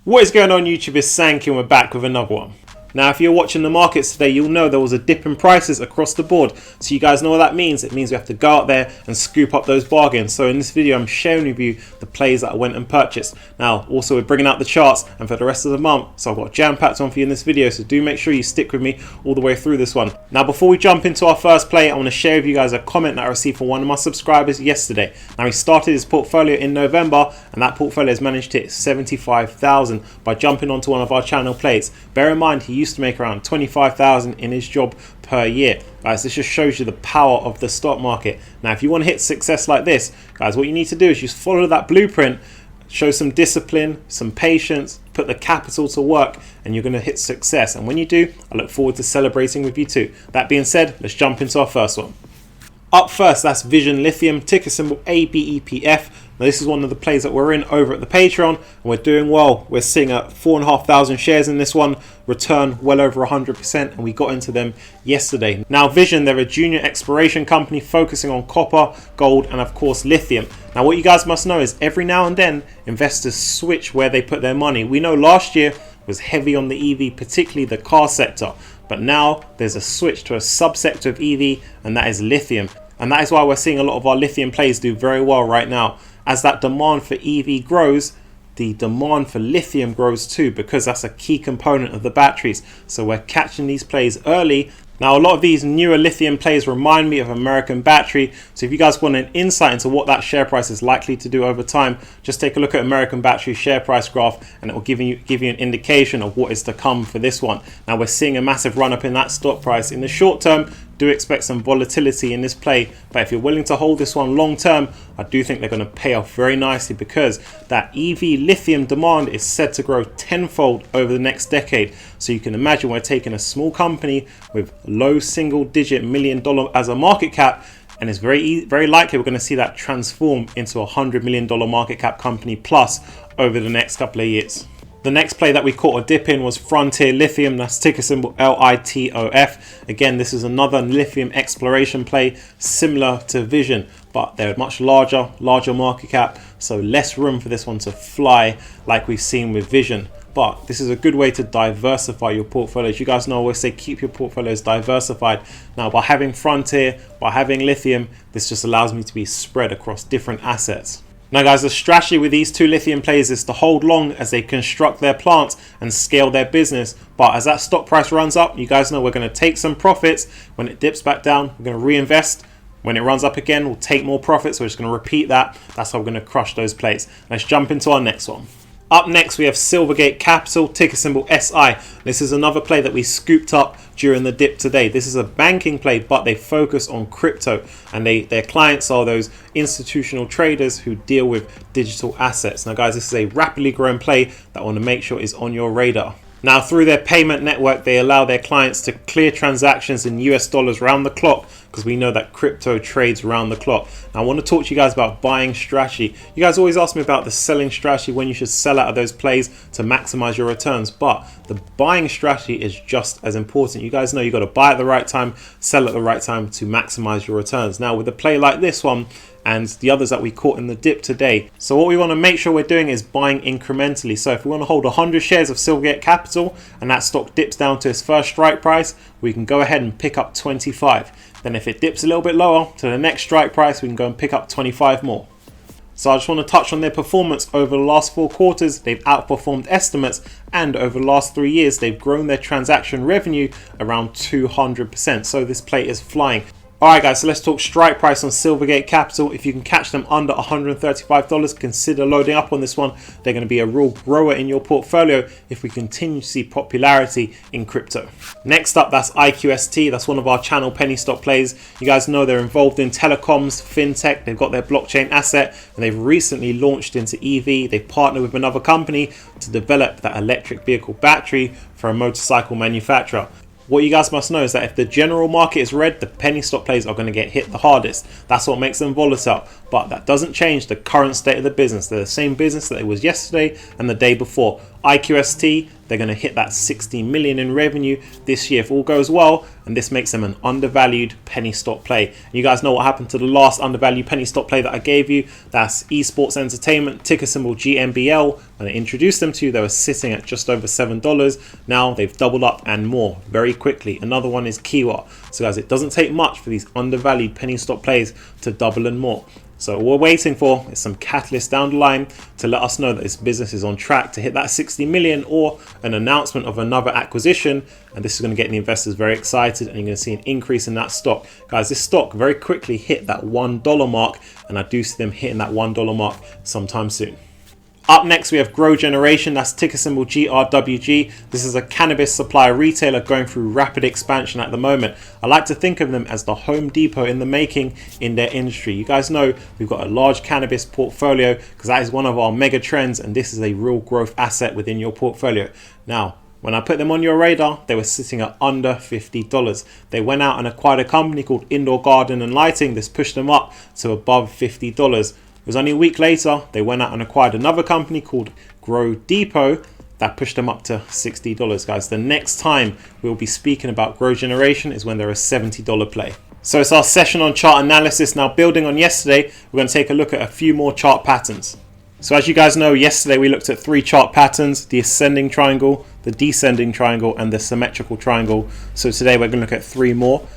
What is going on YouTube, it's Sankey and we're back with another one. Now if you're watching the markets today, you'll know there was a dip in prices across the board. So you guys know what that means. It means we have to go out there and scoop up those bargains. So in this video I'm sharing with you the plays that I went and purchased. Now also we're bringing out the charts and for the rest of the month. So I've got a jam-packed one for you in this video. So do make sure you stick with me all the way through this one. Now before we jump into our first play, I want to share with you guys a comment that I received from one of my subscribers yesterday. Now he started his portfolio in November and that portfolio has managed to hit 75,000 by jumping onto one of our channel plays. Bear in mind he used to make around 25,000 in his job per year. Guys, this just shows you the power of the stock market. Now if you want to hit success like this, guys, what you need to do is just follow that blueprint, show some discipline, some patience, put the capital to work, and you're going to hit success. And when you do, I look forward to celebrating with you too. That being said, let's jump into our first one. Up first, that's Vision Lithium, ticker symbol ABEPF. Now this is one of the plays that we're in over at the Patreon, and we're doing well. We're seeing 4,500 shares in this one, return well over 100%, and we got into them yesterday. Now Vision, they're a junior exploration company focusing on copper, gold, and of course lithium. Now what you guys must know is every now and then investors switch where they put their money. We know last year was heavy on the EV, particularly the car sector. But now there's a switch to a subsector of EV, and that is lithium. And that is why we're seeing a lot of our lithium plays do very well right now. As that demand for EV grows, the demand for lithium grows too, because that's a key component of the batteries. So we're catching these plays early. Now a lot of these newer lithium plays remind me of American Battery. So if you guys want an insight into what that share price is likely to do over time, just take a look at American Battery share price graph and it will give you an indication of what is to come for this one. Now we're seeing a massive run up in that stock price. In the short term, do expect some volatility in this play, but if you're willing to hold this one long term, I do think they're going to pay off very nicely, because that EV lithium demand is set to grow tenfold over the next decade. So you can imagine we're taking a small company with low single-digit $1 million as a market cap, and it's very likely we're going to see that transform into a $100 million market cap company plus over the next couple of years. The next play that we caught a dip in was Frontier Lithium, that's ticker symbol LITOF. Again, this is another lithium exploration play similar to Vision, but they're much larger market cap, so less room for this one to fly like we've seen with Vision. But this is a good way to diversify your portfolios. You guys know I always say keep your portfolios diversified. Now by having Frontier, by having lithium, this just allows me to be spread across different assets. Now guys, the strategy with these two lithium plays is to hold long as they construct their plants and scale their business. But as that stock price runs up, you guys know we're going to take some profits. When it dips back down, we're going to reinvest. When it runs up again, we'll take more profits. We're just going to repeat that. That's how we're going to crush those plays. Let's jump into our next one. Up next, we have Silvergate Capital, ticker symbol SI. This is another play that we scooped up during the dip today. This is a banking play, but they focus on crypto, and their clients are those institutional traders who deal with digital assets. Now guys, this is a rapidly growing play that I want to make sure is on your radar. Now through their payment network, they allow their clients to clear transactions in US dollars round the clock, because we know that crypto trades round the clock. Now I want to talk to you guys about buying strategy. You guys always ask me about the selling strategy, when you should sell out of those plays to maximize your returns, but the buying strategy is just as important. You guys know you got to buy at the right time, sell at the right time to maximize your returns. Now with a play like this one and the others that we caught in the dip today, so what we want to make sure we're doing is buying incrementally. So if we want to hold 100 shares of Silvergate Capital and that stock dips down to its first strike price, we can go ahead and pick up 25. Then if it dips a little bit lower to the next strike price, we can go and pick up 25 more. So I just want to touch on their performance over the last 4 quarters. They've outperformed estimates, and over the last 3 years, they've grown their transaction revenue around 200%. So this play is flying. Alright guys, so let's talk strike price on Silvergate Capital. If you can catch them under $135, consider loading up on this one. They're going to be a real grower in your portfolio if we continue to see popularity in crypto. Next up, that's IQST. That's one of our channel penny stock plays. You guys know they're involved in telecoms, fintech. They've got their blockchain asset, and they've recently launched into EV. They've partnered with another company to develop that electric vehicle battery for a motorcycle manufacturer. What you guys must know is that if the general market is red, the penny stock plays are going to get hit the hardest. That's what makes them volatile. But that doesn't change the current state of the business. They're the same business that it was yesterday and the day before. IQST, they're going to hit that 60 million in revenue this year if all goes well, and this makes them an undervalued penny stock play. And you guys know what happened to the last undervalued penny stock play that I gave you. That's Esports Entertainment, ticker symbol GMBL. When I introduced them to you, they were sitting at just over $7. Now they've doubled up and more very quickly. Another one is Kiwa. So guys, it doesn't take much for these undervalued penny stock plays to double and more. So all we're waiting for is some catalyst down the line to let us know that this business is on track to hit that 60 million, or an announcement of another acquisition. And this is going to get the investors very excited, and you're going to see an increase in that stock. Guys, this stock very quickly hit that $1 mark, and I do see them hitting that $1 mark sometime soon. Up next, we have Grow Generation, that's ticker symbol GRWG. This is a cannabis supply retailer going through rapid expansion at the moment. I like to think of them as the Home Depot in the making in their industry. You guys know we've got a large cannabis portfolio because that is one of our mega trends, and this is a real growth asset within your portfolio. Now, when I put them on your radar, they were sitting at under $50. They went out and acquired a company called Indoor Garden and Lighting. This pushed them up to above $50. It was only a week later, they went out and acquired another company called Grow Depot that pushed them up to $60. Guys, the next time we'll be speaking about Grow Generation is when they're a $70 play. So it's our session on chart analysis. Now, building on yesterday, we're going to take a look at a few more chart patterns. So as you guys know, yesterday we looked at 3 chart patterns: the ascending triangle, the descending triangle, and the symmetrical triangle. So today we're going to look at 3 more.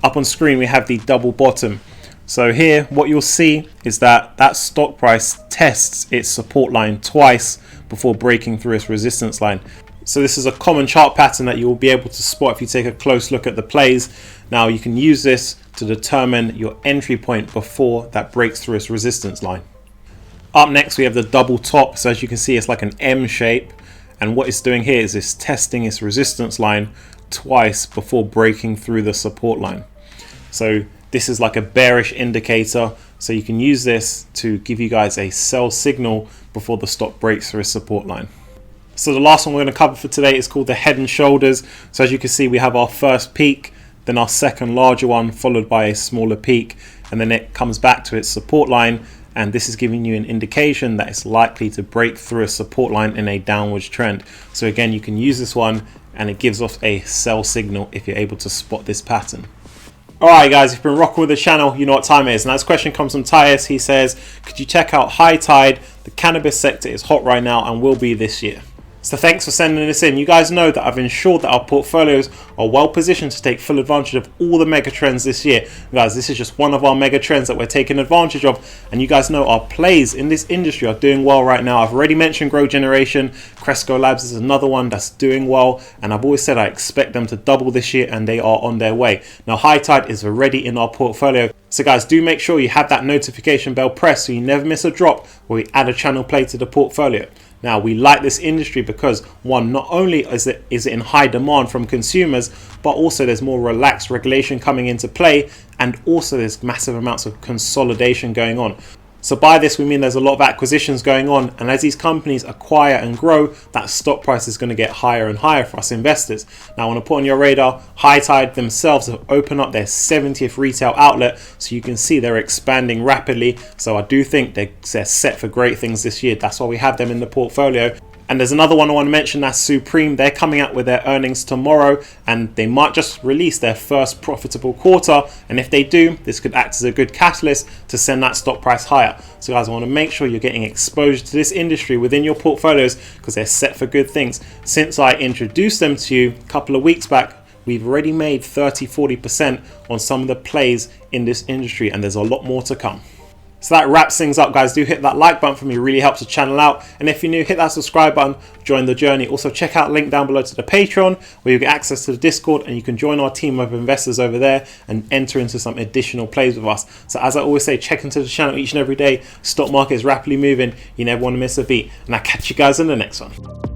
Up on screen we have the double bottom. So here what you'll see is that that stock price tests its support line twice before breaking through its resistance line. So this is a common chart pattern that you will be able to spot if you take a close look at the plays. Now you can use this to determine your entry point before that breaks through its resistance line. Up next we have the double top. So as you can see, it's like an M shape, and what it's doing here is it's testing its resistance line twice before breaking through the support line. So this is like a bearish indicator, so you can use this to give you guys a sell signal before the stock breaks through a support line. So the last one we're going to cover for today is called the head and shoulders. So as you can see, we have our first peak, then our second larger one, followed by a smaller peak, and then it comes back to its support line, and this is giving you an indication that it's likely to break through a support line in a downwards trend. So again, you can use this one, and it gives off a sell signal if you're able to spot this pattern. Alright guys, if you've been rocking with the channel, you know what time it is. Now this question comes from Tyus. He says, could you check out High Tide? The cannabis sector is hot right now and will be this year. So thanks for sending this in. You guys know that I've ensured that our portfolios are well positioned to take full advantage of all the mega trends this year. Guys, this is just one of our mega trends that we're taking advantage of, and you guys know our plays in this industry are doing well right now. I've already mentioned Grow Generation. Cresco Labs is another one that's doing well, and I've always said I expect them to double this year, and they are on their way. Now High Tide is already in our portfolio. So guys, do make sure you have that notification bell pressed so you never miss a drop where we add a channel play to the portfolio. Now, we like this industry because, one, not only is it in high demand from consumers, but also there's more relaxed regulation coming into play, and also there's massive amounts of consolidation going on. So by this we mean there's a lot of acquisitions going on, and as these companies acquire and grow, that stock price is going to get higher and higher for us investors. Now I want to put on your radar, High Tide themselves have opened up their 70th retail outlet, so you can see they're expanding rapidly. So I do think they're set for great things this year. That's why we have them in the portfolio. And there's another one I want to mention, that's Supreme. They're coming out with their earnings tomorrow, and they might just release their first profitable quarter. And if they do, this could act as a good catalyst to send that stock price higher. So guys, I want to make sure you're getting exposure to this industry within your portfolios because they're set for good things. Since I introduced them to you a couple of weeks back, we've already made 30-40% on some of the plays in this industry, and there's a lot more to come. So that wraps things up, guys. Do hit that like button for me, it really helps the channel out. And if you're new, hit that subscribe button, join the journey. Also check out link down below to the Patreon, where you get access to the Discord, and you can join our team of investors over there and enter into some additional plays with us. So as I always say, check into the channel each and every day. Stock market is rapidly moving, you never want to miss a beat. And I'll catch you guys in the next one.